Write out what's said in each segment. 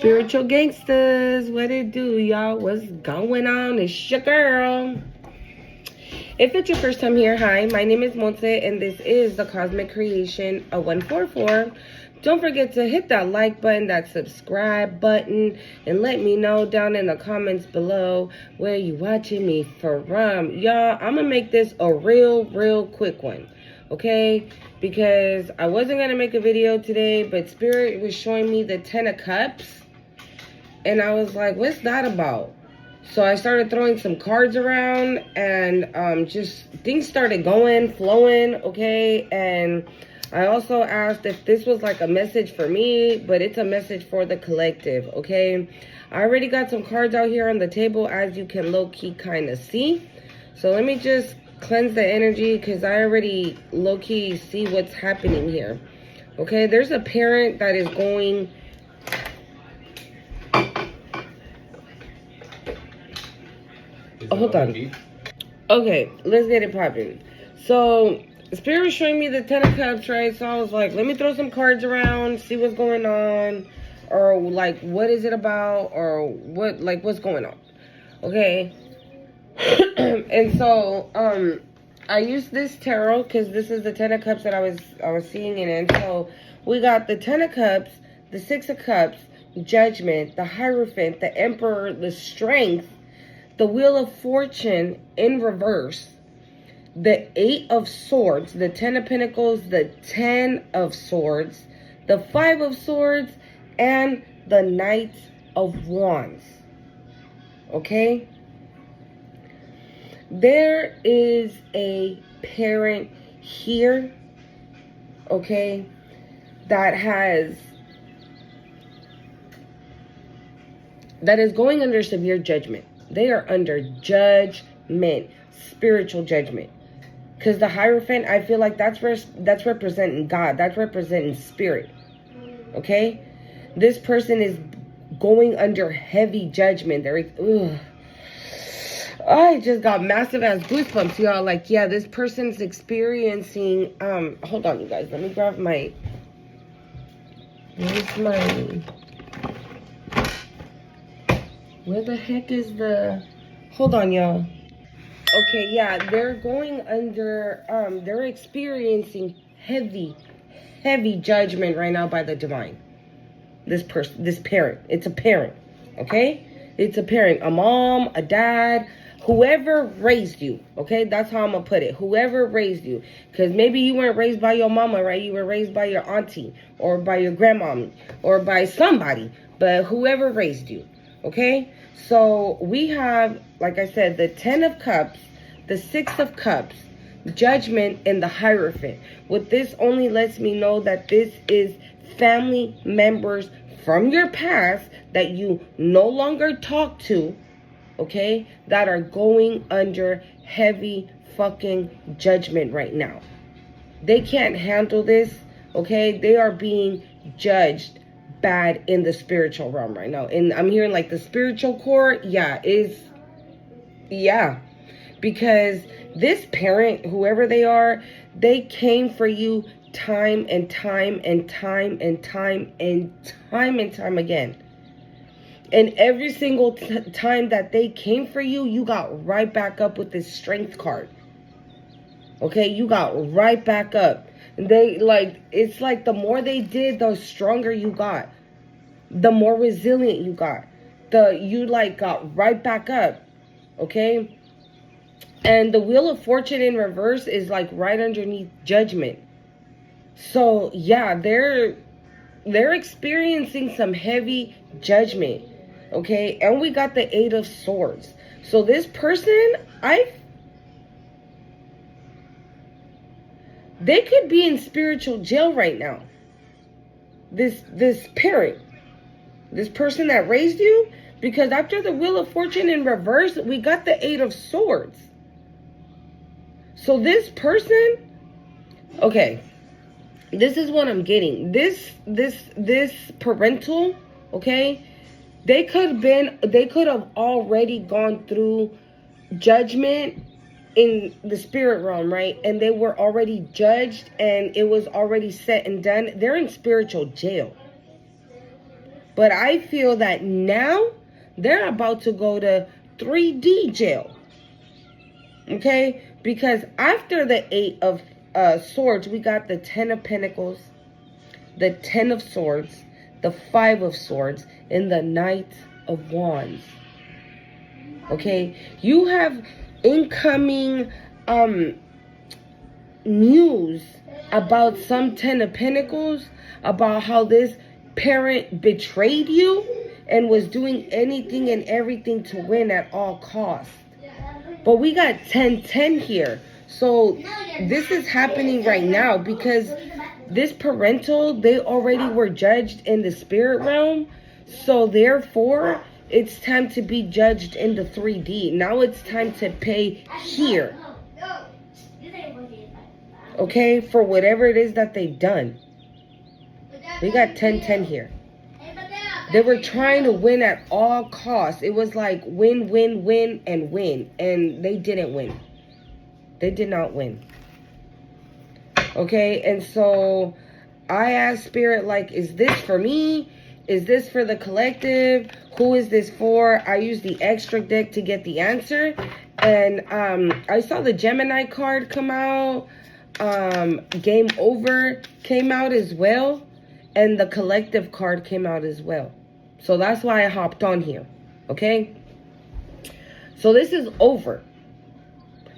Spiritual gangsters, what it do, y'all? What's going on? It's your girl. If it's your first time here, hi, my name is Monte, and this is the Cosmic Creation, a 144. Don't forget to hit that like button, that subscribe button, and let me know down in the comments below where you watching me from. Y'all, I'm gonna make this a real quick one, okay? Because I wasn't gonna make a video today, but Spirit was showing me the 10 of Cups, and I was like, what's that about? So I started throwing some cards around, and just things started flowing, okay? And I also asked if this was like a message for me, but it's a message for the collective, okay? I already got some cards out here on the table, as you can low-key kind of see. So let me just cleanse the energy, because I already low-key see what's happening here, okay? There's a parent that is going... Oh, hold on. Okay, let's get it popping. So, Spirit was showing me the 10 of Cups, right? So I was like, let me throw some cards around, see what's going on, or like, what is it about, or what, like, what's going on, okay? And so, I used this tarot because this is the 10 of Cups that I was seeing it in. So we got the 10 of Cups, the 6 of Cups, Judgment, the Hierophant, the Emperor, the Strength, the Wheel of Fortune in reverse, the 8 of Swords, the 10 of Pentacles, the 10 of Swords, the 5 of Swords, and the Knight of Wands. Okay? There is a parent here, okay, that is going under severe judgment. They are under judgment, spiritual judgment. Because the Hierophant, I feel like that's representing God. That's representing spirit. Okay? This person is going under heavy judgment. I just got massive ass goosebumps, y'all. Like, yeah, this person's experiencing, hold on, you guys. Let me grab where's where the heck is hold on, y'all. Okay, yeah, they're going under, they're experiencing heavy judgment right now by the divine. This parent, it's a parent, okay? It's a parent, a mom, a dad, whoever raised you, okay? That's how I'm gonna put it, whoever raised you. Because maybe you weren't raised by your mama, right? You were raised by your auntie, or by your grandmommy, or by somebody, but whoever raised you. Okay, so we have, like I said, the 10 of Cups, the 6 of Cups, Judgment, and the Hierophant. What this only lets me know that this is family members from your past that you no longer talk to, okay, that are going under heavy fucking judgment right now. They can't handle this, okay? They are being judged bad in the spiritual realm right now. And I'm hearing like the spiritual court, because this parent, whoever they are, they came for you time and time again. And every single time that they came for you, you got right back up with this Strength card. Okay, you got right back up. It's like the more they did, the stronger you got. The more resilient you got. You got right back up. Okay? And the Wheel of Fortune in reverse is like right underneath Judgment. So yeah, they're experiencing some heavy judgment. Okay? And we got the 8 of Swords. So this person, they could be in spiritual jail right now. This parent, this person that raised you, because after the Wheel of Fortune in reverse, we got the 8 of Swords. So this person, okay, this is what I'm getting. This parental, okay, they could have already gone through judgment in the spirit realm, right? And they were already judged and it was already set and done. They're in spiritual jail. But I feel that now they're about to go to 3D jail. Okay? Because after the 8 of swords, we got the 10 of pentacles, the 10 of swords, the 5 of swords, and the Knight of wands. Okay? You have incoming news about some 10 of pentacles, about how this parent betrayed you and was doing anything and everything to win at all costs. But we got 10-10 here. So this is happening right now because this parental, they already were judged in the spirit realm. So therefore, it's time to be judged in the 3D. Now it's time to pay here. Okay, for whatever it is that they've done. We got 10-10 here. They were trying to win at all costs. It was like win, win, win, and win. And they didn't win. They did not win. Okay, and so I asked Spirit, like, is this for me? Is this for the collective? Who is this for? I used the extra deck to get the answer. And I saw the Gemini card come out. Game Over came out as well. And the collective card came out as well. So that's why I hopped on here. Okay? So this is over.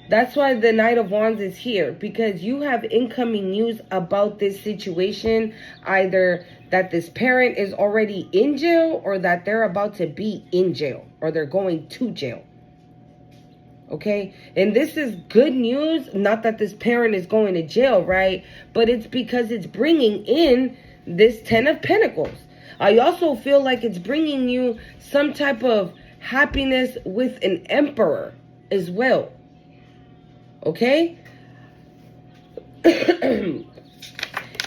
That's why the Knight of Wands is here. Because you have incoming news about this situation. Either that this parent is already in jail, or that they're about to be in jail, or they're going to jail. Okay? And this is good news. Not that this parent is going to jail, right? But it's because it's bringing in this 10 of Pentacles. I also feel like it's bringing you some type of happiness with an Emperor as well. Okay?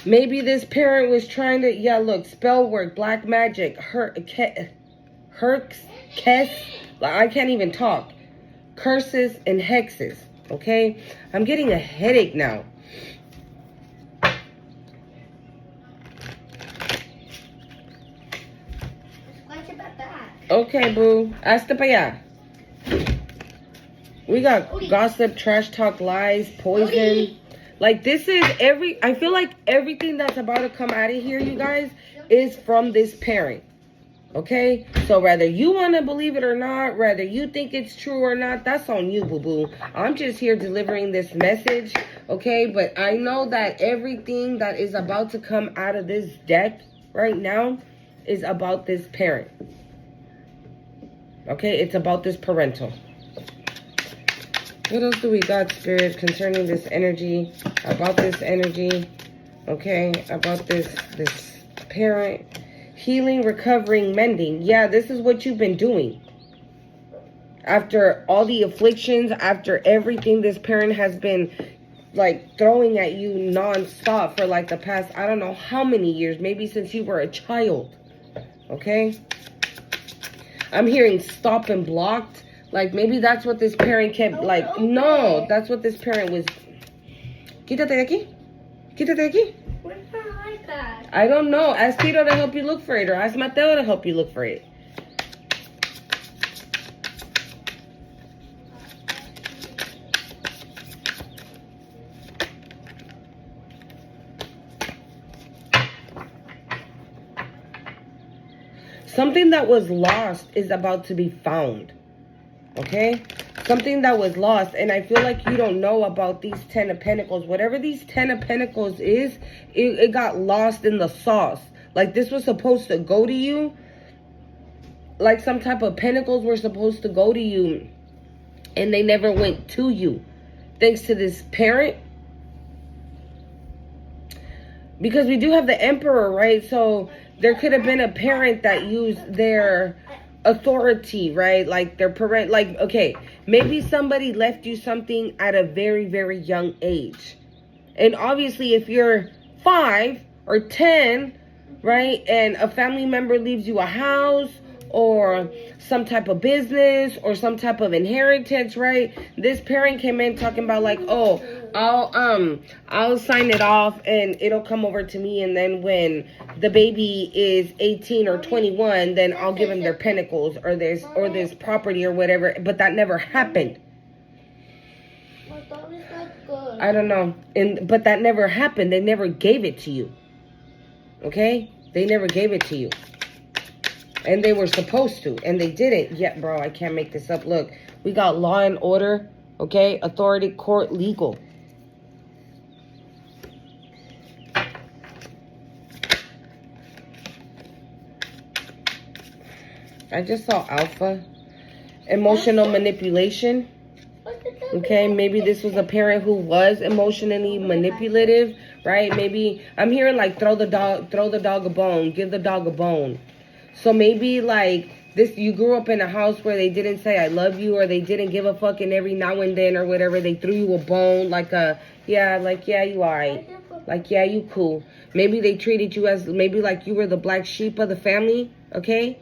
Maybe this parent was trying to, yeah, look, spell work, black magic, I can't even talk. Curses and hexes. Okay? I'm getting a headache now. Okay, boo. Hasta pa allá. We got gossip, trash talk, lies, poison. Like, this is I feel like everything that's about to come out of here, you guys, is from this parent. Okay? So whether you want to believe it or not, whether you think it's true or not, that's on you, boo-boo. I'm just here delivering this message. Okay? But I know that everything that is about to come out of this deck right now is about this parent. Okay, it's about this parental. What else do we got, Spirit, concerning this energy? About this energy. Okay, about this parent. Healing, recovering, mending. Yeah, this is what you've been doing. After all the afflictions, after everything this parent has been, like, throwing at you non-stop for, like, the past, I don't know how many years. Maybe since you were a child. Okay? I'm hearing stop and blocked. Like, maybe that's what this parent kept, like, no, that's what this parent was. Quítate de aquí. Quítate de aquí. What's not like that? I don't know. Ask Tito to help you look for it, or ask Mateo to help you look for it. Something that was lost is about to be found. Okay? Something that was lost. And I feel like you don't know about these 10 of Pentacles. Whatever these 10 of Pentacles is, it got lost in the sauce. Like, this was supposed to go to you. Like, some type of Pentacles were supposed to go to you. And they never went to you. Thanks to this parent. Because we do have the Emperor, right? So there could have been a parent that used their authority, right? Like their parent, like, okay, maybe somebody left you something at a very, very young age. And obviously if you're 5 or 10, right, and a family member leaves you a house or some type of business or some type of inheritance, right? This parent came in talking about like, oh, I'll sign it off and it'll come over to me, and then when the baby is 18 or 21, then I'll give them their pentacles or this property or whatever. But that never happened. I don't know. But that never happened. They never gave it to you. Okay? They never gave it to you. And they were supposed to, and they didn't. Yeah, bro, I can't make this up. Look, we got law and order, okay? Authority, court, legal. I just saw alpha. Emotional manipulation. Okay, maybe this was a parent who was emotionally manipulative, right? Maybe I'm hearing like throw the dog a bone, give the dog a bone. So maybe like this, you grew up in a house where they didn't say I love you, or they didn't give a fuck, and every now and then or whatever they threw you a bone, like yeah, you alright, like yeah, you cool. Maybe they treated you as maybe like you were the black sheep of the family, okay?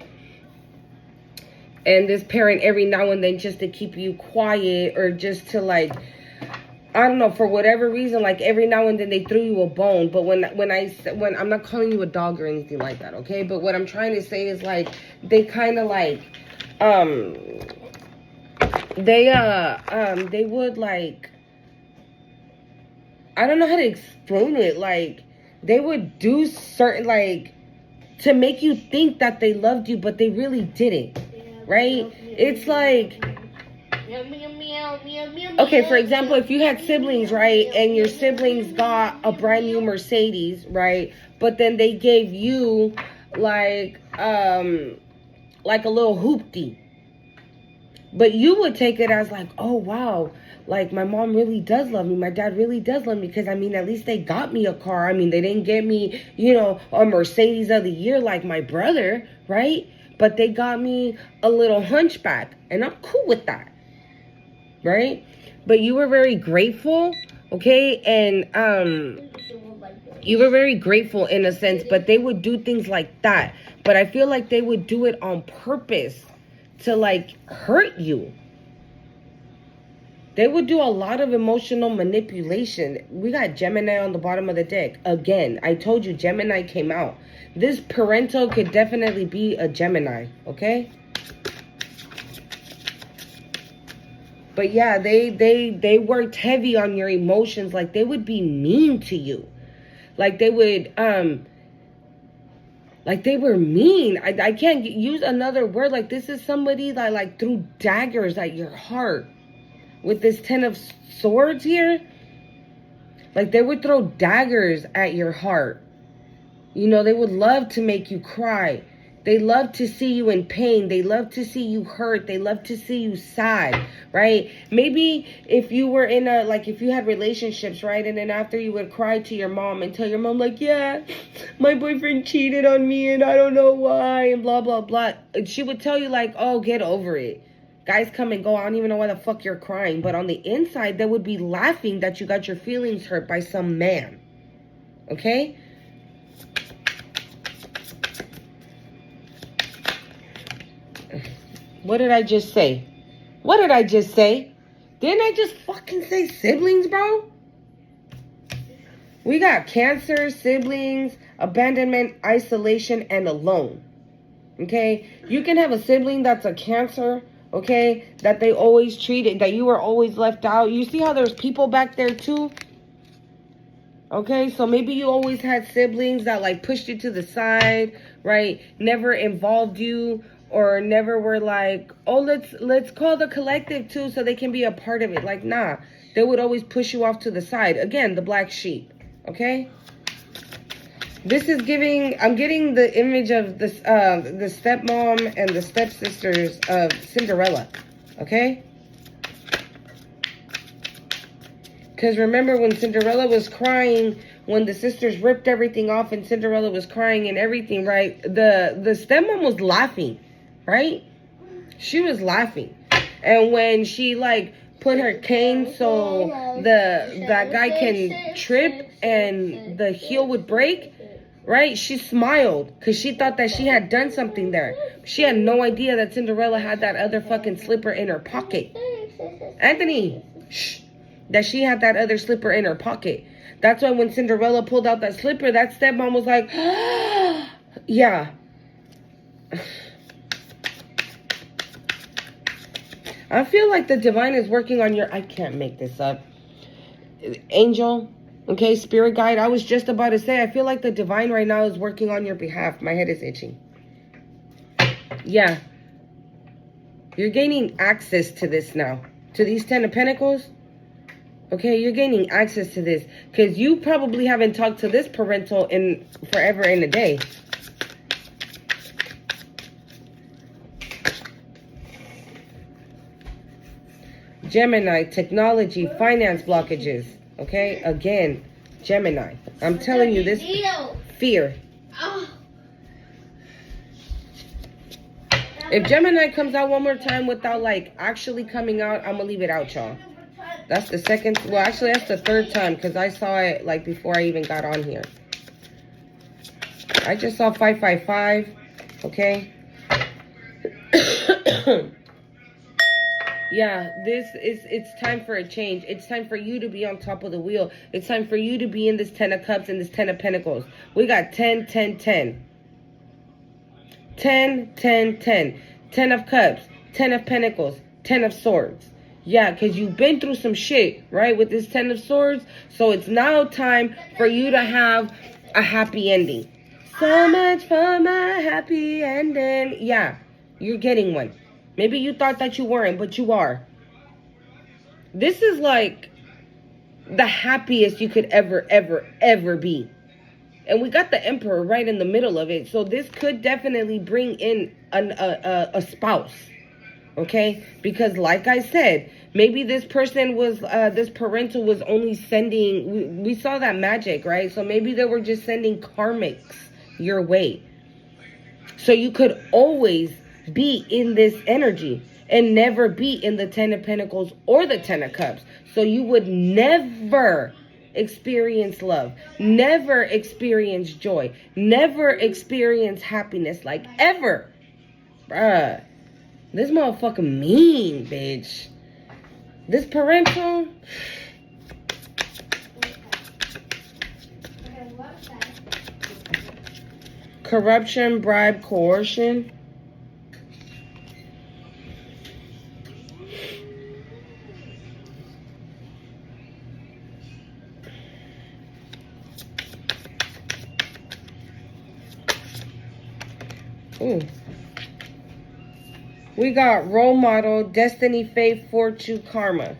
And this parent every now and then, just to keep you quiet, or just to like, I don't know, for whatever reason, like every now and then they threw you a bone. But when I'm not calling you a dog or anything like that, okay? But what I'm trying to say is like they kind of like they would like, I don't know how to explain it, like they would do certain like to make you think that they loved you, but they really didn't. Right? It's like, okay, for example, if you had siblings, right, and your siblings got a brand new Mercedes, right, but then they gave you like a little hoopty, but you would take it as like, oh wow, like my mom really does love me, my dad really does love me, because I mean at least they got me a car. I mean, they didn't get me, you know, a Mercedes of the year like my brother, right? But they got me a little hunchback, and I'm cool with that, right? But you were very grateful, okay? And you were very grateful in a sense, but they would do things like that. But I feel like they would do it on purpose to like hurt you. They would do a lot of emotional manipulation. We got Gemini on the bottom of the deck. Again, I told you Gemini came out. This parental could definitely be a Gemini, okay? But yeah, they worked heavy on your emotions. Like they would be mean to you. Like they would, like they were mean. I can't use another word. Like this is somebody that like threw daggers at your heart. With this 10 of swords here, like they would throw daggers at your heart. You know, they would love to make you cry. They love to see you in pain. They love to see you hurt. They love to see you sad, right? Maybe if you were in a, like if you had relationships, right? And then after you would cry to your mom and tell your mom like, yeah, my boyfriend cheated on me and I don't know why and blah, blah, blah. And she would tell you like, oh, get over it. Guys come and go. I don't even know why the fuck you're crying. But on the inside, they would be laughing that you got your feelings hurt by some man. Okay? What did I just say? What did I just say? Didn't I just fucking say siblings, bro? We got Cancer, siblings, abandonment, isolation, and alone. Okay? You can have a sibling that's a Cancer, okay, that they always treated, that you were always left out. You see how there's people back there too? Okay, so maybe you always had siblings that like pushed you to the side, right? Never involved you, or never were like, oh, let's call the collective too so they can be a part of it. Like, nah, they would always push you off to the side. Again, the black sheep, okay? This is giving, I'm getting the image of this, the stepmom and the stepsisters of Cinderella, okay? Because remember when Cinderella was crying, when the sisters ripped everything off and Cinderella was crying and everything, right? The stepmom was laughing, right? She was laughing. And when she like put her cane so that guy can trip and the heel would break, right? She smiled because she thought that she had done something there. She had no idea that Cinderella had that other fucking slipper in her pocket. Anthony, shh. That she had that other slipper in her pocket. That's why when Cinderella pulled out that slipper, that stepmom was like, yeah. I feel like the divine is working on your... I can't make this up. Angel, okay, spirit guide. I was just about to say, I feel like the divine right now is working on your behalf. My head is itching. Yeah. You're gaining access to this now. To these 10 of Pentacles. Okay, you're gaining access to this. Because you probably haven't talked to this parental in forever and a day. Gemini, technology, finance blockages. Okay, again, Gemini. I'm telling you this. Fear. If Gemini comes out one more time without like actually coming out, I'm gonna leave it out, y'all. That's the second. Well, actually, that's the third time because I saw it like before I even got on here. I just saw 555. Okay. Yeah, it's time for a change. It's time for you to be on top of the wheel. It's time for you to be in this 10 of Cups and this 10 of Pentacles. We got 10, 10, 10. 10, 10, 10. 10 of Cups, 10 of Pentacles, 10 of Swords. Yeah, because you've been through some shit, right, with this 10 of Swords. So it's now time for you to have a happy ending. So much for my happy ending. Yeah, you're getting one. Maybe you thought that you weren't, but you are. This is like the happiest you could ever be. And we got the Emperor right in the middle of it. So this could definitely bring in a spouse. Okay? Because like I said, maybe this person was, this parental was only sending, we saw that magic, right? So maybe they were just sending karmics your way. So you could always be in this energy and never be in the 10 of Pentacles or the 10 of Cups. So you would never experience love, never experience joy, never experience happiness, like ever. Bruh, this motherfucker mean, bitch. This parental. Corruption, bribe, coercion. Ooh. We got role model, destiny, fate, fortune, karma.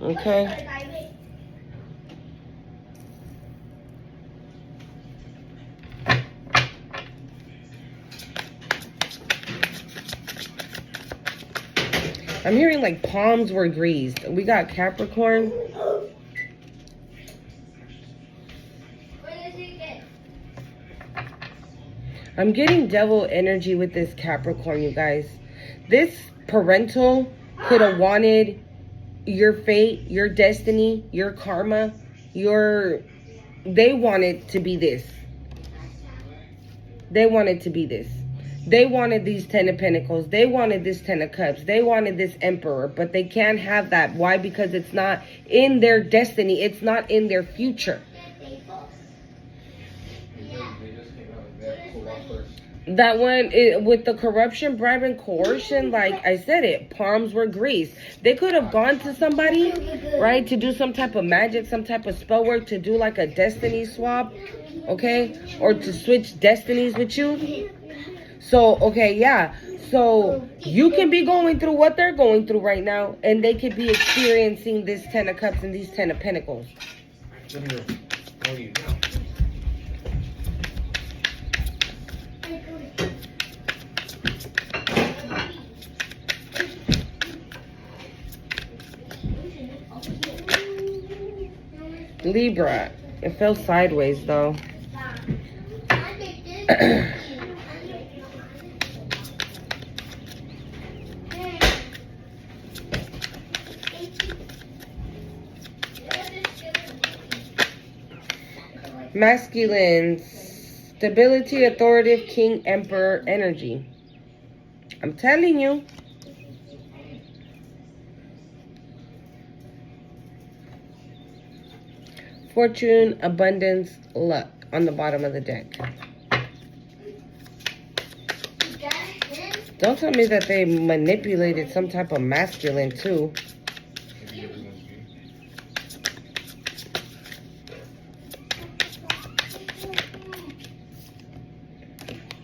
Okay. I'm hearing like palms were greased. We got Capricorn. I'm getting devil energy with this Capricorn, you guys. This parental could have wanted your fate, your destiny, your karma, they wanted to be this. They wanted to be this. They wanted these 10 of Pentacles. They wanted this 10 of Cups. They wanted this Emperor, but they can't have that. Why? Because it's not in their destiny. It's not in their future. That one, with the corruption, bribe, and coercion, like I said it, palms were greased. They could have gone to somebody, right, to do some type of magic, some type of spell work, to do like a destiny swap, okay? Or to switch destinies with you. So, okay, yeah. So, you can be going through what they're going through right now, and they could be experiencing this 10 of Cups and these 10 of Pentacles. Libra. It fell sideways, though. masculine, stability, authoritative, king, emperor energy. I'm telling you. Fortune, abundance, luck on the bottom of the deck. Don't tell me that they manipulated some type of masculine too.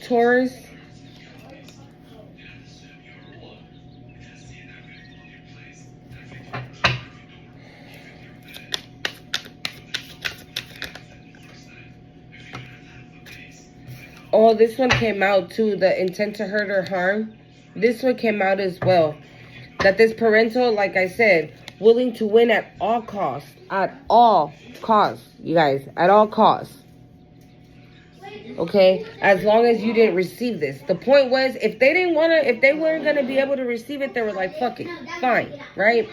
Taurus. Oh, this one came out too. The intent to hurt or harm. This one came out as well. That this parental, like I said, willing to win at all costs. At all costs, you guys. At all costs. Okay? As long as you didn't receive this. The point was, if they didn't want to, if they weren't going to be able to receive it, they were like, fuck it. Fine. Right?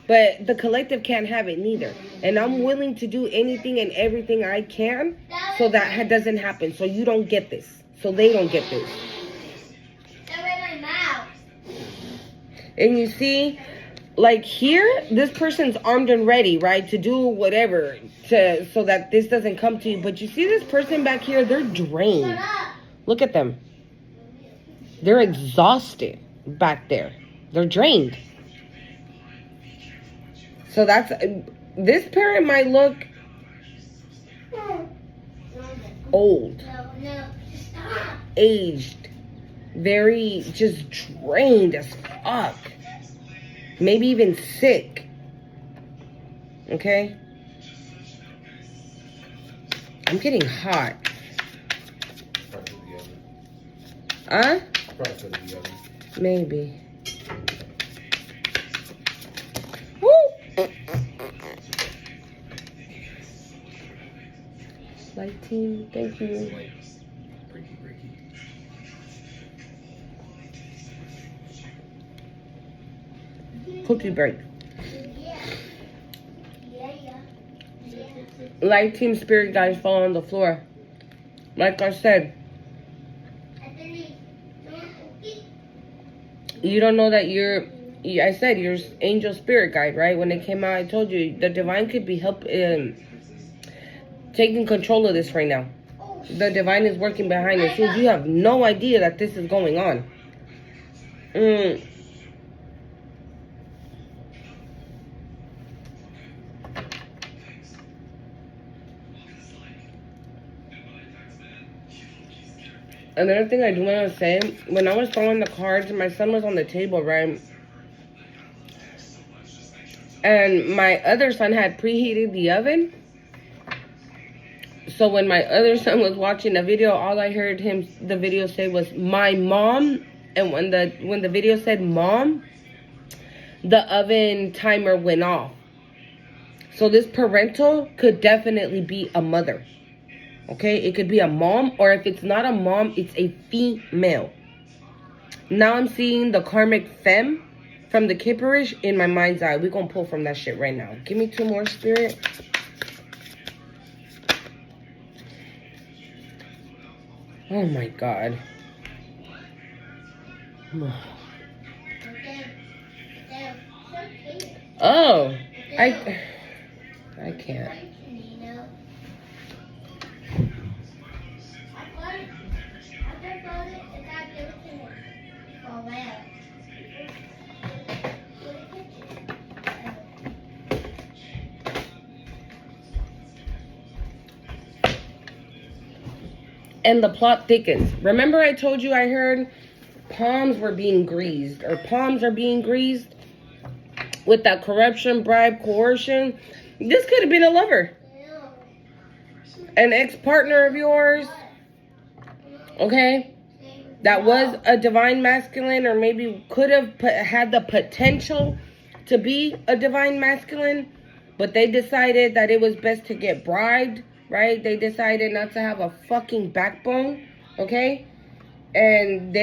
But the collective can't have it neither. And I'm willing to do anything and everything I can so that doesn't happen. So you don't get this. So they don't get this. And you see, like here, this person's armed and ready, right? To do whatever so that this doesn't come to you. But you see this person back here, they're drained. Look at them. They're exhausted back there. They're drained. So that's, this parent might look old, aged, very just drained as fuck. Maybe even sick. Okay? I'm getting hot. Huh? Maybe. Woo! Light team, thank you. Cookie break. Light team, spirit guys fall on the floor. Like I said, you don't know that I said you're angel spirit guide, right? When it came out, I told you the divine could be taking control of this right now. The divine is working behind the scenes. You have no idea that this is going on. Another thing I do want to say, when I was throwing the cards, my son was on the table, right? And my other son had preheated the oven. So when my other son was watching the video, all I heard the video say was, my mom. And when the video said mom, the oven timer went off. So this parental could definitely be a mother. Okay, it could be a mom, or if it's not a mom, it's a female. Now I'm seeing the karmic femme from the Kipperish in my mind's eye. We're going to pull from that shit right now. Give me 2 more, spirit. Oh my God. Oh, I can't. And the plot thickens. Remember I told you I heard palms were being greased, or palms are being greased with that corruption, bribe, coercion. This could have been a lover. An ex-partner of yours. Okay? That was a divine masculine, or maybe could have had the potential to be a divine masculine, but they decided that it was best to get bribed, right? They decided not to have a fucking backbone, okay? And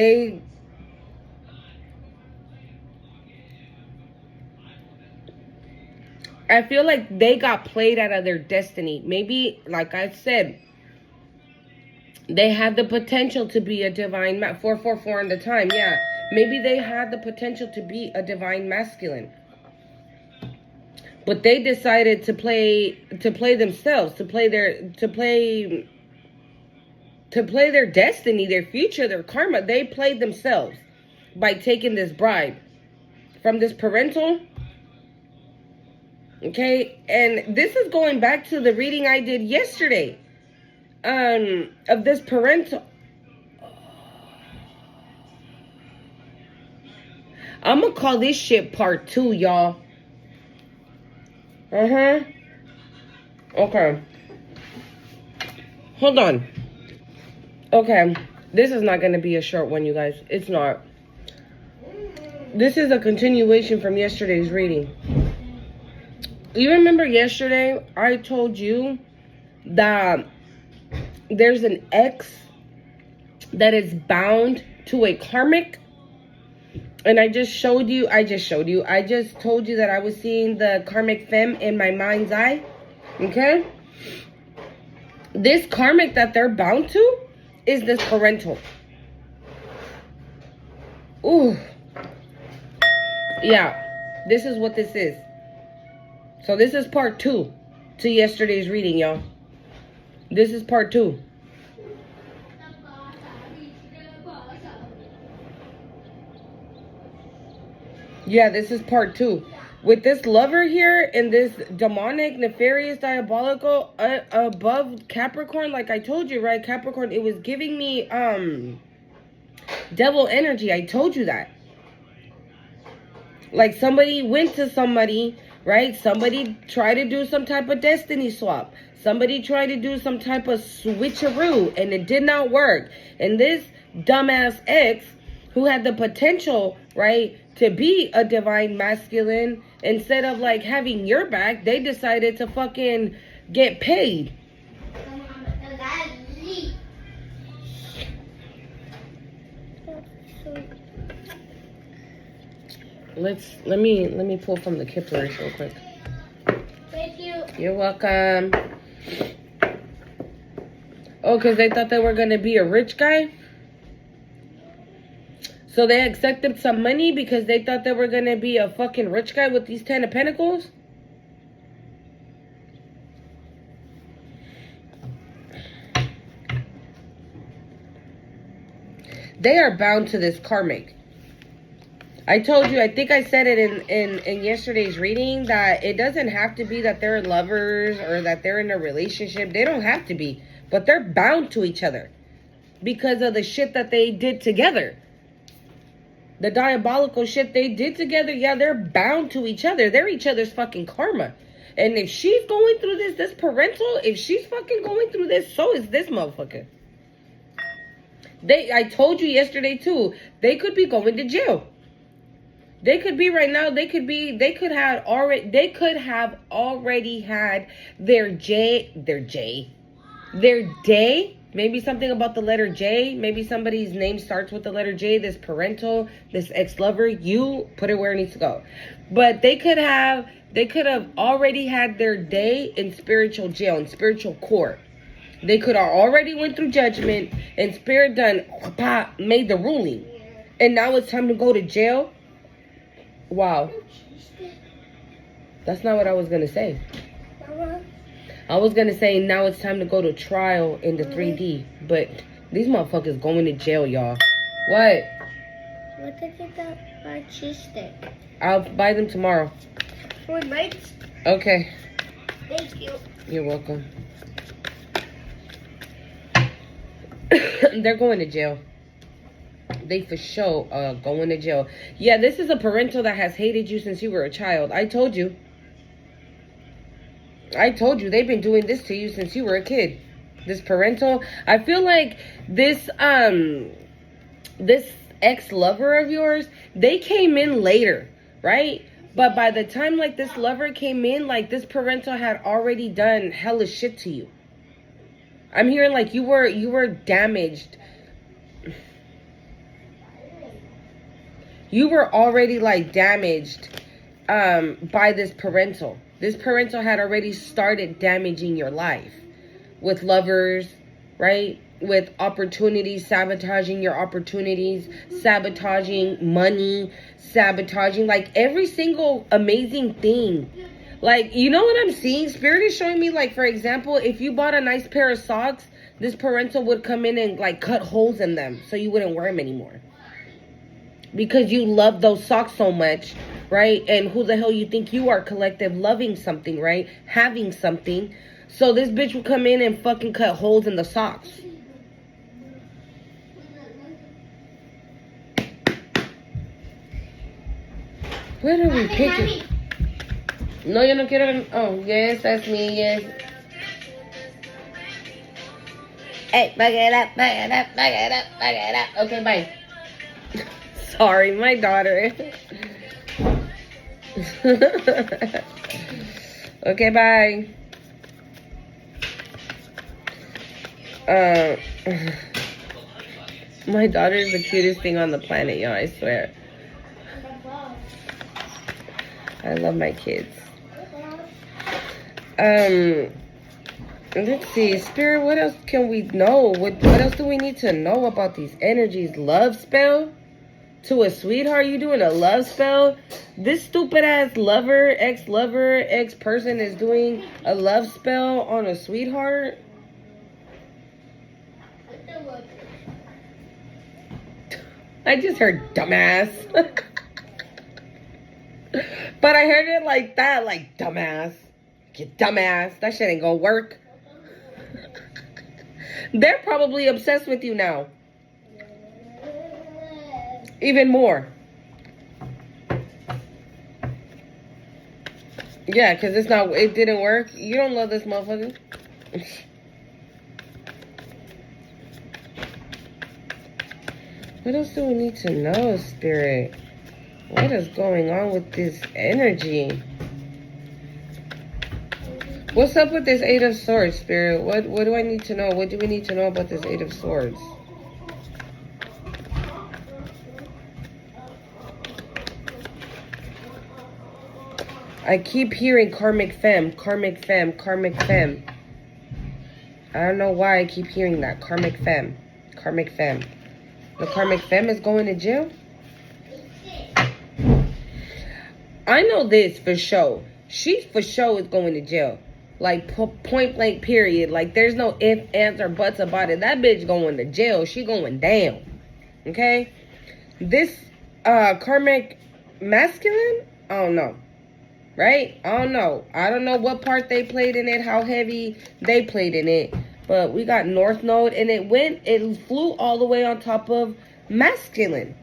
I feel like they got played out of their destiny. Maybe, like I said, They had the potential to be a divine 444 in the time. Yeah, maybe they had the potential to be a divine masculine, but they decided to play themselves, to play their destiny, their future, their karma. They played themselves by taking this bribe from this parental. Okay, and this is going back to the reading I did yesterday. Of this parental. I'm gonna call this shit part 2, y'all. Okay. Hold on. Okay. This is not gonna be a short one, you guys. It's not. This is a continuation from yesterday's reading. You remember yesterday I told you that there's an ex that is bound to a karmic, and I just told you that I was seeing the karmic femme in my mind's eye. Okay, this karmic that they're bound to is this parental. Ooh, yeah, this is what this is. So this is part 2 to yesterday's reading, y'all. This is part 2. Yeah, this is part 2. With this lover here and this demonic, nefarious, diabolical, above Capricorn, like I told you, right? Capricorn, it was giving me devil energy. I told you that. Like somebody went to somebody, right? Somebody tried to do some type of destiny swap. Somebody tried to do some type of switcheroo, and it did not work. And this dumbass ex, who had the potential, right, to be a divine masculine, instead of like having your back, they decided to fucking get paid. Let me pull from the Kiplers real quick. Thank you. You're welcome. Oh, because they thought they were going to be a rich guy? So they accepted some money because they thought they were going to be a fucking rich guy with these 10 of Pentacles? They are bound to this karmic. I told you, I think I said it in yesterday's reading, that it doesn't have to be that they're lovers or that they're in a relationship. They don't have to be. But they're bound to each other because of the shit that they did together. The diabolical shit they did together, yeah, they're bound to each other. They're each other's fucking karma. And if she's going through this parental, if she's fucking going through this, so is this motherfucker. I told you yesterday too, they could be going to jail. They could be right now, they could have already had their day. Maybe something about the letter J. Maybe somebody's name starts with the letter J. This parental, this ex-lover, you put it where it needs to go. But they could have already had their day in spiritual jail, in spiritual court. They could have already went through judgment, and spirit done made the ruling. And now it's time to go to jail. Wow. That's not what I was going to say. I was going to say now it's time to go to trial in the 3D. But these motherfuckers going to jail, y'all. What? What did you get my cheese stick? I'll buy them tomorrow. For nights? Okay. Thank you. You're welcome. They're going to jail. They for sure going to jail. Yeah, this is a parental that has hated you since you were a child. I told you. They've been doing this to you since you were a kid. This parental. I feel like this ex-lover of yours, they came in later, right? But by the time like this lover came in, like this parental had already done hella shit to you. I'm hearing like you were damaged. You were already like damaged by this parental. This parental had already started damaging your life with lovers, right? with opportunities, sabotaging your opportunities, sabotaging money, sabotaging like every single amazing thing. Like, you know what I'm seeing? Spirit is showing me, like, for example, if you bought a nice pair of socks, this parental would come in and like cut holes in them so you wouldn't wear them anymore. Because you love those socks so much, right? And who the hell you think you are, collective, loving something, right? Having something. So this bitch will come in and fucking cut holes in the socks. Where are we picking? No, yo no quiero. Oh, yes, that's me, yes. Hey, back it up, back it up, back it up, back it up. Okay, bye. Sorry, my daughter. Okay, bye. My daughter is the cutest thing on the planet, y'all, I swear. I love my kids. Let's see, Spirit, what else can we know? What else do we need to know about these energies? Love spell? To a sweetheart? You doing a love spell? This stupid ass lover, ex-lover, ex-person is doing a love spell on a sweetheart? I just heard dumbass. But I heard it like that, like dumbass. You dumbass. That shit ain't gonna work. They're probably obsessed with you now. Even more. Yeah, because it didn't work. You don't love this motherfucker. What else do we need to know, Spirit? What is going on with this energy? What's up with this Eight of Swords, Spirit? What do I need to know? What do we need to know about this Eight of Swords? I keep hearing karmic femme, karmic femme, karmic femme. I don't know why I keep hearing that. Karmic femme, karmic femme. The karmic femme is going to jail? I know this for sure. She for sure is going to jail. Like, point blank period. Like, there's no ifs, ands, or buts about it. That bitch going to jail. She going down. Okay? This karmic masculine? I don't know. Right? I don't know. I don't know what part they played in it, how heavy they played in it. But we got North Node, and it flew all the way on top of masculine.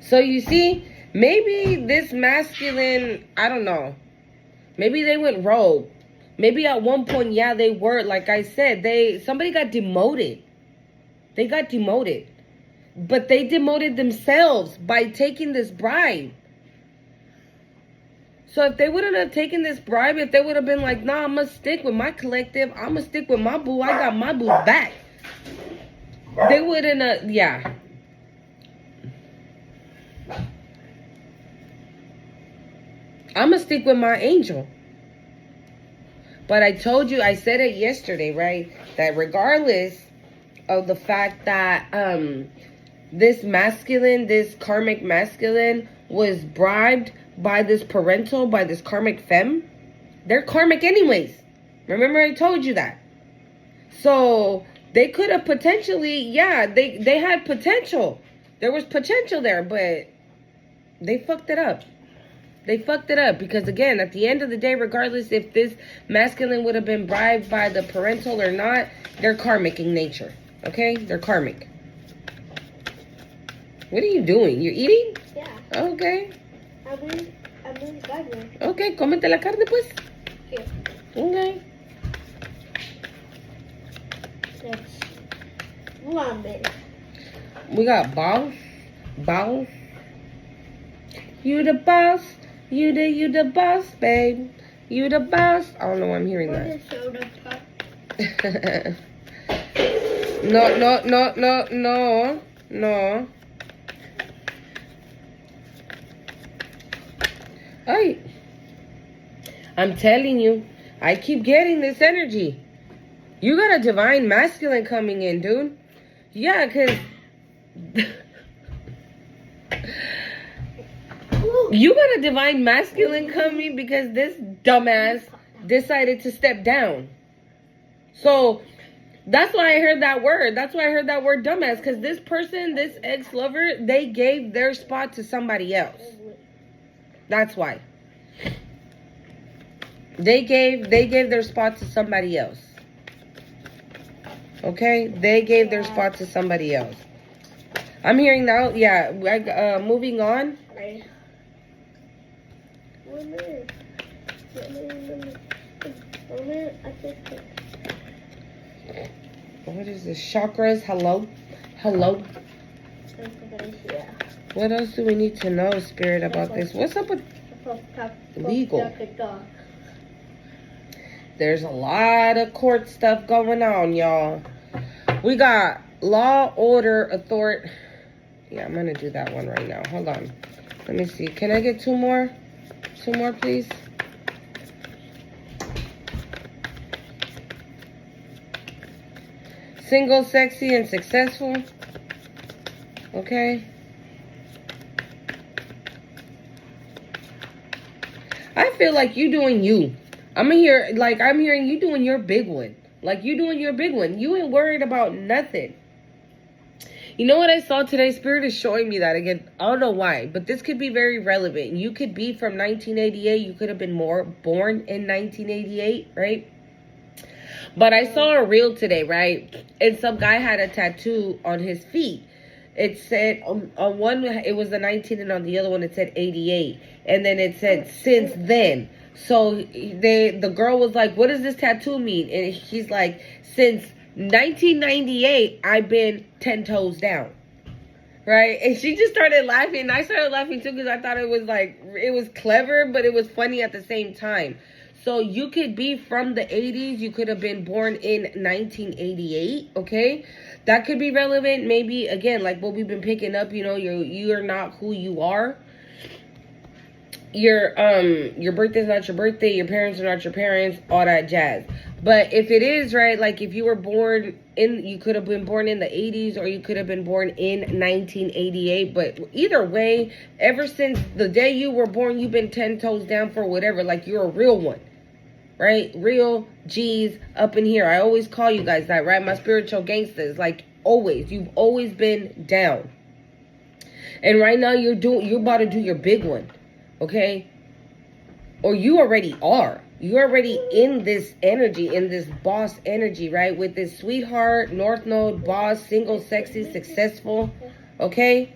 So you see, maybe this masculine, I don't know. Maybe they went rogue. Maybe at one point, yeah, they were. Like I said, somebody got demoted. They got demoted. But they demoted themselves by taking this bribe. So if they wouldn't have taken this bribe, if they would have been like, nah, I'm going to stick with my collective. I'm going to stick with my boo. I got my boo back. They wouldn't have, yeah. I'm going to stick with my angel. But I told you, I said it yesterday, right? That regardless of the fact that this masculine, this karmic masculine was bribed by this parental, by this karmic femme, they're karmic anyways. Remember I told you that. So they could have potentially, yeah, they had potential. There was potential there, but they fucked it up. They fucked it up because, again, at the end of the day, regardless if this masculine would have been bribed by the parental or not, they're karmic in nature. Okay? They're karmic. What are you doing? You're eating? Yeah. Okay. I'm in carne. Okay, cómete la carne, pues. Here. Okay. Let's lump it. We got boss. You the boss. You the boss, babe. You the boss. I don't know why I'm hearing What that. is soda pop? No. Ay. I'm telling you, I keep getting this energy. You got a divine masculine coming in, dude. Yeah, because you got a divine masculine coming because this dumbass decided to step down. So that's why I heard that word. That's why I heard that word dumbass. Because this person, this ex-lover, they gave their spot to somebody else. That's why. They gave their spot to somebody else. Okay? They gave their spot to somebody else. I'm hearing now, yeah, moving on. What is this? Chakras? Hello? Hello? What else do we need to know, Spirit, about this? What's up with legal? There's a lot of court stuff going on, y'all. We got law, order, authority. Yeah, I'm going to do that one right now. Hold on. Let me see. Can I get two more? Two more, please. Single, sexy, and successful. Okay. I feel like you doing you. I'm hearing you doing your big one. Like you doing your big one. You ain't worried about nothing. You know what I saw today? Spirit is showing me that again. I don't know why, but this could be very relevant. You could be from 1988. You could have been born in 1988, right? But I saw a reel today, right? And some guy had a tattoo on his feet. It said, on one, it was the 19, and on the other one, it said 88. And then it said, since then. So the girl was like, what does this tattoo mean? And he's like, since 1998, I've been 10 toes down. Right? And she just started laughing. And I started laughing too because I thought it was clever, but it was funny at the same time. So you could be from the 80s. You could have been born in 1988. Okay? That could be relevant. Maybe, again, like what we've been picking up, you're not who you are. Your birthday's not your birthday, your parents are not your parents, all that jazz. But if it is, right, like if you were born you could have been born in the 80s or you could have been born in 1988. But either way, ever since the day you were born, you've been 10 toes down for whatever. Like you're a real one, right? Real G's up in here. I always call you guys that, right? My spiritual gangsters, like always. You've always been down. And right now you're about to do your big one. Okay? Or you already are. You're already in this energy, in this boss energy, right? With this sweetheart, North Node, boss, single, sexy, successful. Okay?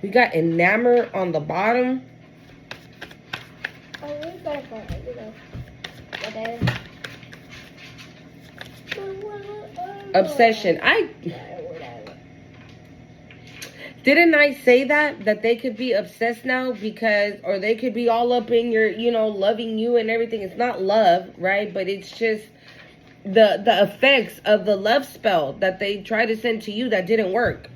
We got enamor on the bottom. Obsession. Didn't I say that they could be obsessed now or they could be all up in your, loving you and everything. It's not love, right? But it's just the effects of the love spell that they tried to send to you that didn't work.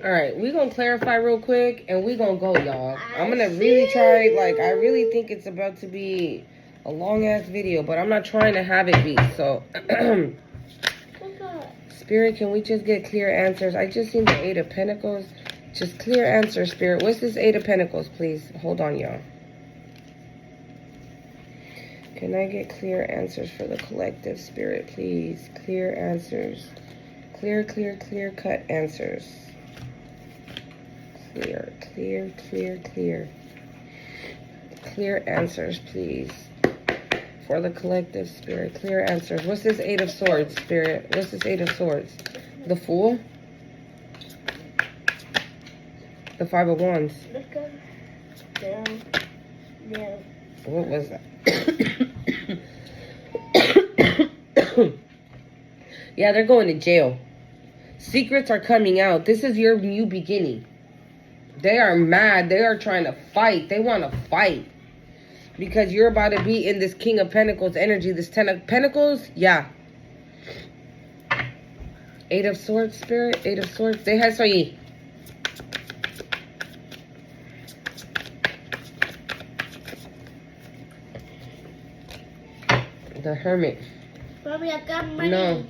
All right, we're going to clarify real quick and we're going to go, y'all. I'm going to really try, I really think it's about to be a long-ass video, but I'm not trying to have it be, so. Spirit, can we just get clear answers? I just seen the 8 of Pentacles. Just clear answers, Spirit. What's this 8 of Pentacles, please? Hold on, y'all. Can I get clear answers for the collective, Spirit, please? Clear answers. Clear cut answers. Clear. Clear answers, please. For the collective, Spirit. Clear answers. What's this 8 of Swords, Spirit? What's this 8 of Swords? The Fool? The 5 of Wands? What was that? Yeah, they're going to jail. Secrets are coming out. This is your new beginning. They are mad. They are trying to fight. They want to fight. Because you're about to be in this King of Pentacles energy. This 10 of Pentacles. Yeah. 8 of Swords, Spirit. 8 of Swords. Deja eso ahí. The hermit. Mommy, I got money. No.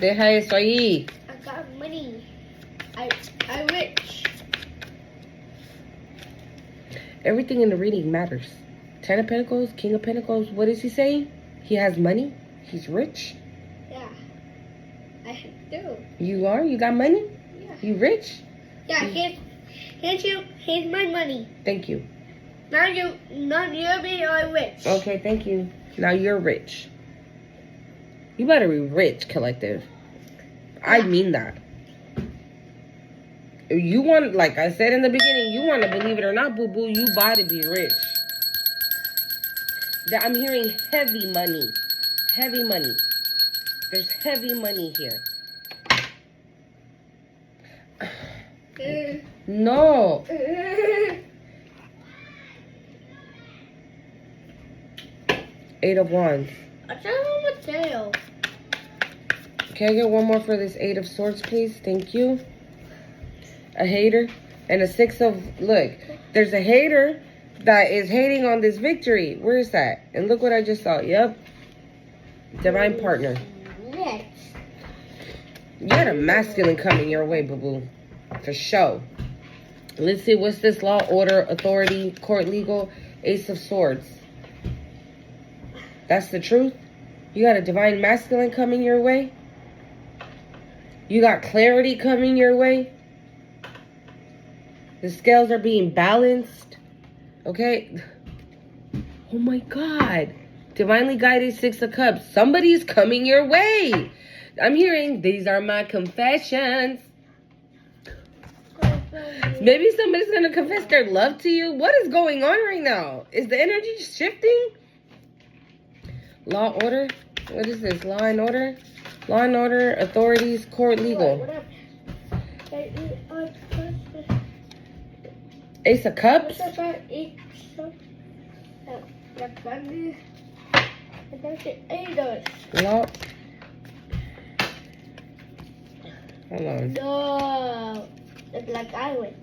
Deja eso ahí. I got money. I'm rich. Everything in the reading matters. 10 of Pentacles, King of Pentacles. What is he saying? He has money. He's rich. Yeah. I do. You are? You got money? Yeah. You rich? Yeah, here's my money. Thank you. Not you be all rich. Okay, thank you. Now you're rich. You better be rich, collective. I mean that. You want, like I said in the beginning, you want to believe it or not, boo-boo, you about to be rich. I'm hearing heavy money. Heavy money. There's heavy money here. No. 8 of Wands. I don't know what tail. Can I get one more for this 8 of Swords, please? Thank you. A hater. And a 6 of... Look, there's a hater that is hating on this victory. Where is that? And look what I just saw. Yep. Divine partner. Rich. You got a masculine coming your way, boo-boo. For sure. Let's see. What's this? Law, order, authority, court, legal. Ace of Swords. That's the truth. You got a divine masculine coming your way. You got clarity coming your way. The scales are being balanced. Okay. Oh my God. Divinely guided 6 of Cups. Somebody's coming your way. I'm hearing these are my confessions. Maybe somebody's going to confess their love to you. What is going on right now? Is the energy shifting? Law, order. What is this? Law and order? Law and order, authorities, court, legal. Ace of Cups. Law. Hold on. No. It's like I win.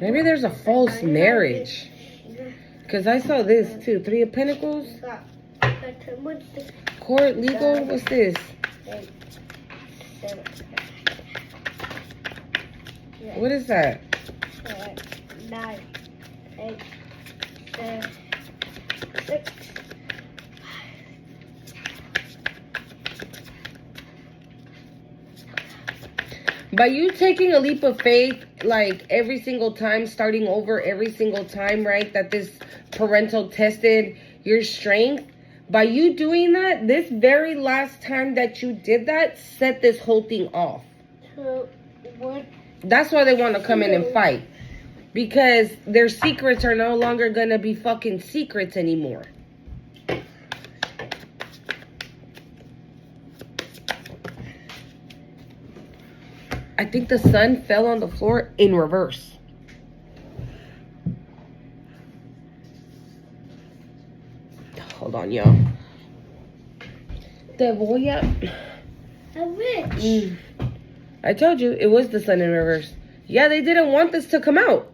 Maybe there's a false marriage. Because I saw this too. 3 of Pentacles. Court, legal. What's this? What is that? 9, 8, 7, 6. By you taking a leap of faith, like every single time, starting over every single time, right? That this parental tested your strength. By you doing that, this very last time that you did that, set this whole thing off. So, what? That's why they want to come in and fight. Because their secrets are no longer going to be fucking secrets anymore. I think the sun fell on the floor in reverse. Hold on, y'all. Te voy a... I'm rich. I told you, it was the sun in reverse. Yeah, they didn't want this to come out.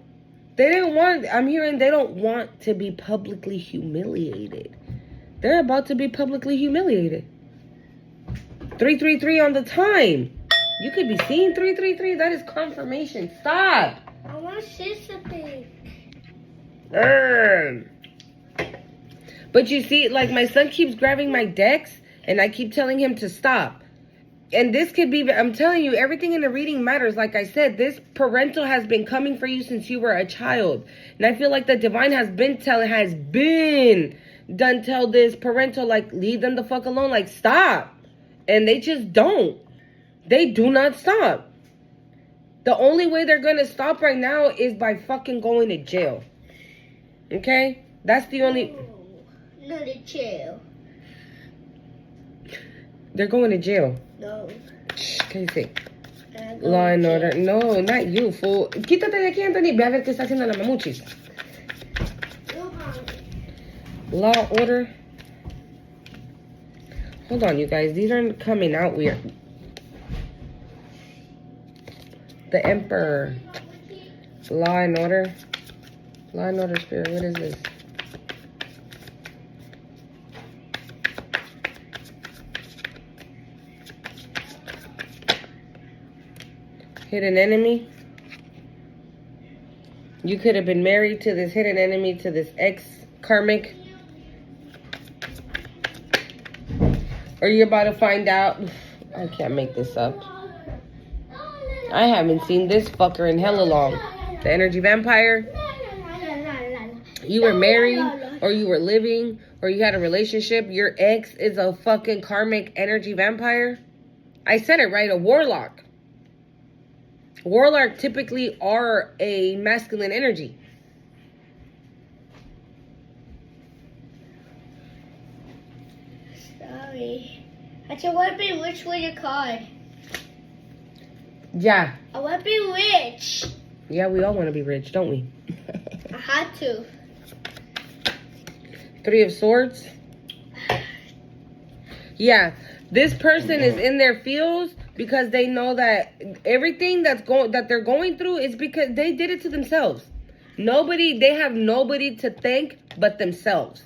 They didn't want... I'm hearing they don't want to be publicly humiliated. They're about to be publicly humiliated. 333 on the time. You could be seeing 333. That is confirmation. Stop. I want to say something. But you see, like my son keeps grabbing my decks and I keep telling him to stop. And this could be, I'm telling you, everything in the reading matters. Like I said, this parental has been coming for you since you were a child. And I feel like the divine has been done tell this parental, like, leave them the fuck alone. Like, stop. And they just don't. They do not stop. The only way they're going to stop right now is by fucking going to jail. Okay? That's the only... Not a jail. They're going to jail. No. Shh, can you say? Law and order. No, not you, fool. Quítate de aquí, Anthony. Ve a ver qué está haciendo la mamuchis. Law, order. Hold on, you guys. These aren't coming out weird. The Emperor. Law and order. Law and order, spirit. What is this? Hidden enemy. You could have been married to this hidden enemy, to this ex-karmic. Or you're about to find out. I can't make this up. I haven't seen this fucker in hella long. The energy vampire. You were married, or you were living, or you had a relationship. Your ex is a fucking karmic energy vampire. I said it right, a warlock. Warlock typically are a masculine energy. Sorry. I just want to be rich with your card. Yeah. I want to be rich. Yeah, we all want to be rich, don't we? I had to. 3 of Swords. Yeah, this person is in their feels because they know that everything that they're going through is because they did it to themselves. They have nobody to thank but themselves.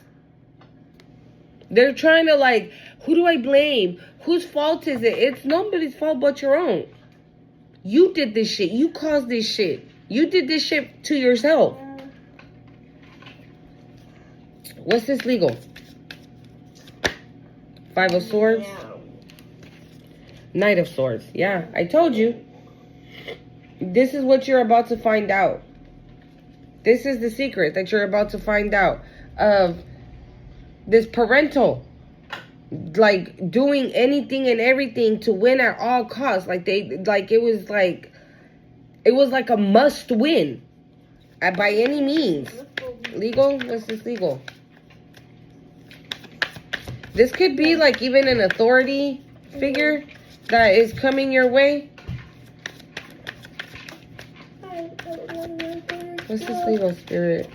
They're trying to like, who do I blame? Whose fault is it? It's nobody's fault but your own. You did this shit. You caused this shit. You did this shit to yourself. What's this legal? 5 of Swords. Knight of Swords. Yeah, I told you. This is what you're about to find out. This is the secret that you're about to find out of this parental. Like doing anything and everything to win at all costs. It was like a must win. By any means. Legal? What's this legal? This could be like even an authority figure that is coming your way. What's this legal, spirit?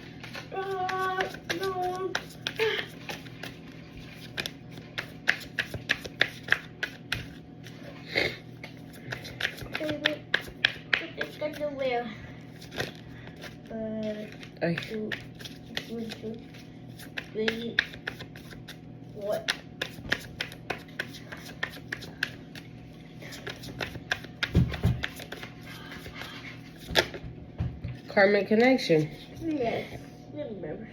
What? Karmic connection. Yes, remember.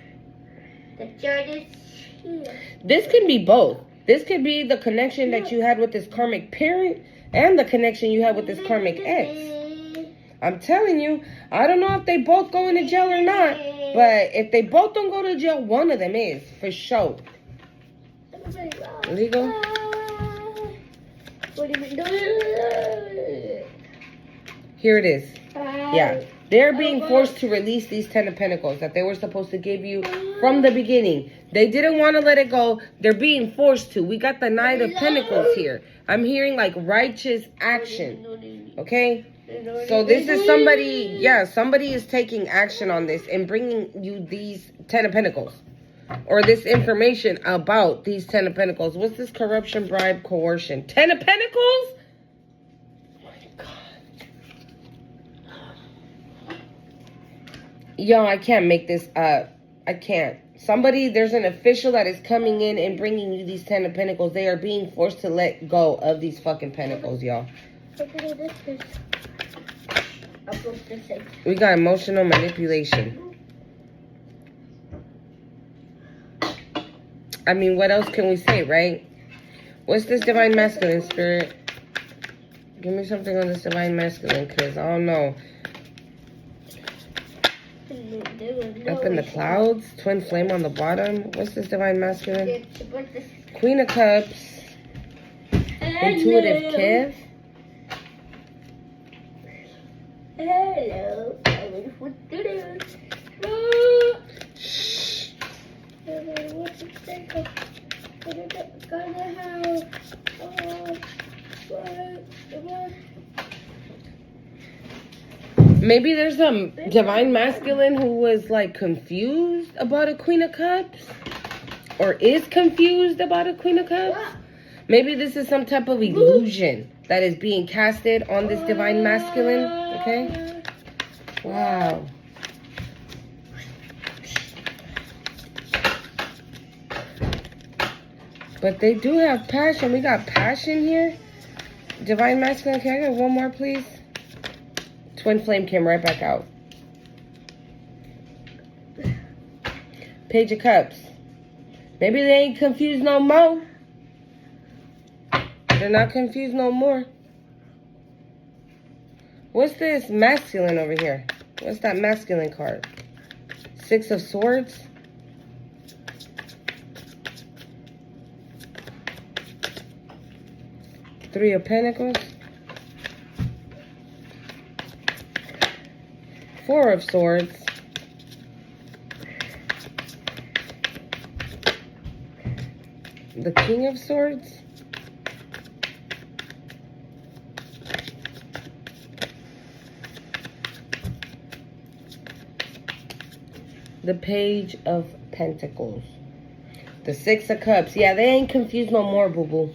The third is here. This could be both. This could be the connection that you had with this karmic parent and the connection you had with this karmic ex. I'm telling you, I don't know if they both going to jail or not, but if they both don't go to jail, one of them is, for sure. Legal? Here it is. Yeah. They're being forced to release these 10 of Pentacles that they were supposed to give you from the beginning. They didn't want to let it go. They're being forced to. We got the Knight of Pentacles here. I'm hearing like righteous action. Okay? So this is somebody, yeah, somebody is taking action on this and bringing you these 10 of Pentacles. Or this information about these 10 of Pentacles. What's this? Corruption, bribe, coercion. 10 of Pentacles? Oh my God. Yo, I can't make this up. I can't. There's an official that is coming in and bringing you these 10 of Pentacles. They are being forced to let go of these fucking Pentacles, y'all. We got emotional manipulation. I mean, what else can we say, right? What's this divine masculine, spirit? Give me something on this divine masculine, because I don't know. Up in the clouds, twin flame on the bottom. What's this divine masculine? Queen of Cups. Intuitive Kev. Hello. Maybe there's some divine masculine who was like confused about a Queen of Cups, or is confused about a Queen of Cups. Maybe this is some type of illusion that is being casted on this divine masculine. Okay. Wow. But they do have passion. We got passion here. Divine masculine. Can I get one more, please? Twin flame came right back out. Page of Cups. Maybe they ain't confused no more. They're not confused no more. What's this masculine over here? What's that masculine card? Six of Swords. Three of Pentacles. Four of Swords. The King of Swords. The Page of Pentacles. The Six of Cups. Yeah, they ain't confused no more, boo-boo.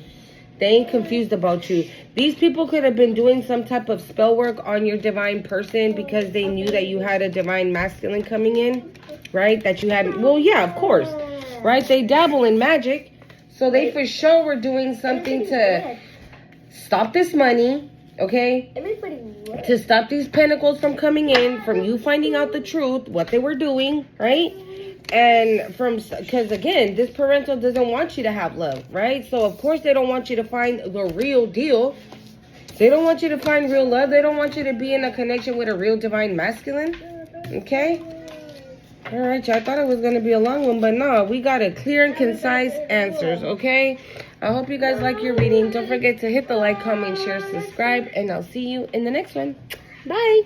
They ain't confused about you. These people could have been doing some type of spell work on your divine person because they knew that you had a divine masculine coming in, right? That you had, well, yeah, of course, right? They dabble in magic. So they for sure were doing something to stop this money, okay? To stop these pentacles from coming in, from you finding out the truth, what they were doing, right? And because again, this parental doesn't want you to have love, right? So of course they don't want you to find the real deal. They don't want you to find real love. They don't want you to be in a connection with a real divine masculine, okay? All right, y'all. I thought it was going to be a long one, but no, we got a clear and concise answers, okay? I hope you guys like your reading. Don't forget to hit the like, comment, share, subscribe, and I'll see you in the next one. Bye.